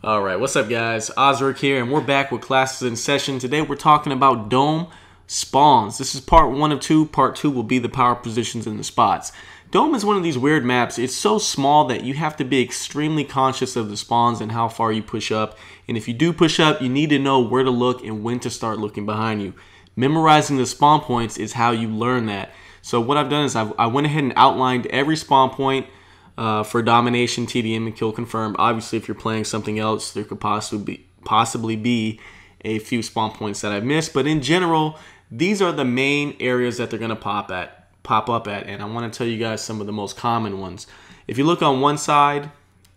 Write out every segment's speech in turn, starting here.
Alright, what's up guys? Ozric here, and we're back with classes in session. Today we're talking about dome spawns. This is part 1 of 2. Part 2 will be the power positions and the spots. Dome is one of these weird maps. It's so small that you have to be extremely conscious of the spawns and how far you push up. And if you do push up, you need to know where to look and when to start looking behind you. Memorizing the spawn points is how you learn that. So what I've done is I went ahead and outlined every spawn point for domination, TDM, and kill confirmed. Obviously, if you're playing something else, there could possibly be a few spawn points that I've missed. But in general, these are the main areas that they're going to pop up at. And I want to tell you guys some of the most common ones. If you look on one side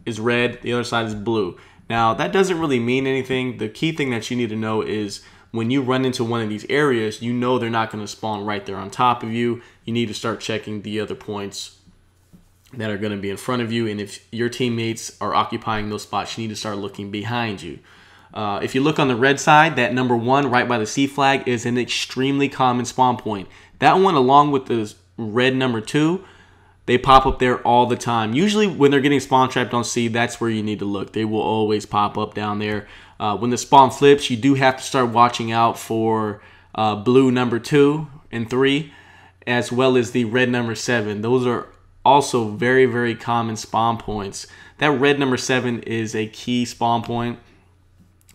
is red, the other side is blue. Now, that doesn't really mean anything. The key thing that you need to know is when you run into one of these areas, you know they're not going to spawn right there on top of you. You need to start checking the other points that are going to be in front of you, and if your teammates are occupying those spots, you need to start looking behind you. If you look on the red side, that number 1 right by the C flag is an extremely common spawn point. That one, along with the red number 2, they pop up there all the time. Usually when they're getting spawn trapped on C, that's where you need to look. They will always pop up down there. When the spawn flips, you do have to start watching out for blue number 2 and 3, as well as the red number 7. Those are also very, very common spawn points. That red number 7 is a key spawn point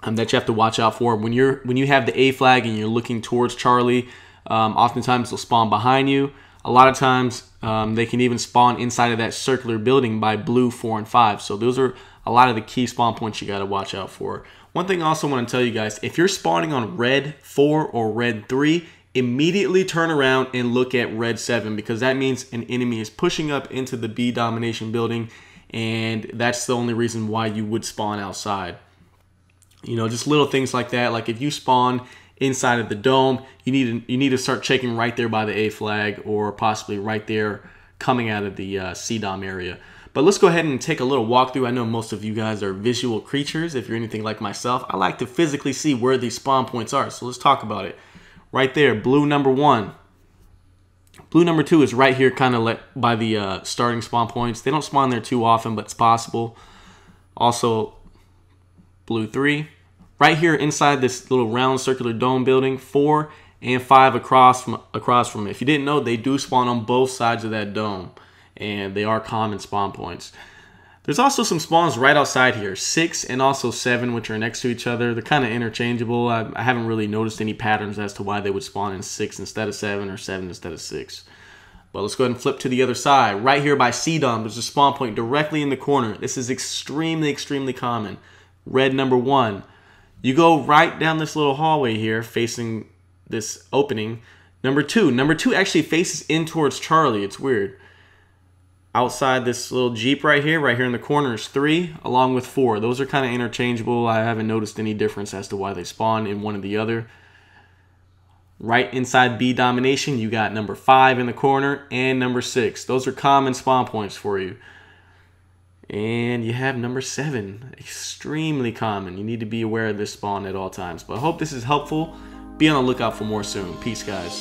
that you have to watch out for. When you have the A flag and you're looking towards Charlie, oftentimes they'll spawn behind you. A lot of times they can even spawn inside of that circular building by blue 4 and 5. So those are a lot of the key spawn points you got to watch out for. One thing I also want to tell you guys, if you're spawning on red 4 or red 3, immediately turn around and look at red 7, because that means an enemy is pushing up into the B domination building, and that's the only reason why you would spawn outside. You know, just little things like that. Like if you spawn inside of the dome, you need to start checking right there by the A flag, or possibly right there coming out of the C dom area. But let's go ahead and take a little walkthrough. I know most of you guys are visual creatures. If you're anything like myself, I like to physically see where these spawn points are. So let's talk about it. Right there, blue number 1. Blue number 2 is right here, kind of by the starting spawn points. They don't spawn there too often, but it's possible. Also, blue 3. Right here inside this little round circular dome building, 4 and 5 across from it. If you didn't know, they do spawn on both sides of that dome, and they are common spawn points. There's also some spawns right outside here, 6 and also 7, which are next to each other. They're kind of interchangeable. I haven't really noticed any patterns as to why they would spawn in 6 instead of 7 or 7 instead of 6. But let's go ahead and flip to the other side. Right here by C-Dom, there's a spawn point directly in the corner. This is extremely, extremely common. Red number 1. You go right down this little hallway here facing this opening. Number 2. Number 2 actually faces in towards Charlie. It's weird. Outside this little Jeep right here in the corner is 3, along with 4. Those are kind of interchangeable. I haven't noticed any difference as to why they spawn in one or the other. Right inside B domination, you got number 5 in the corner and number 6. Those are common spawn points for you. And you have number 7, extremely common. You need to be aware of this spawn at all times. But I hope this is helpful. Be on the lookout for more soon. Peace, guys.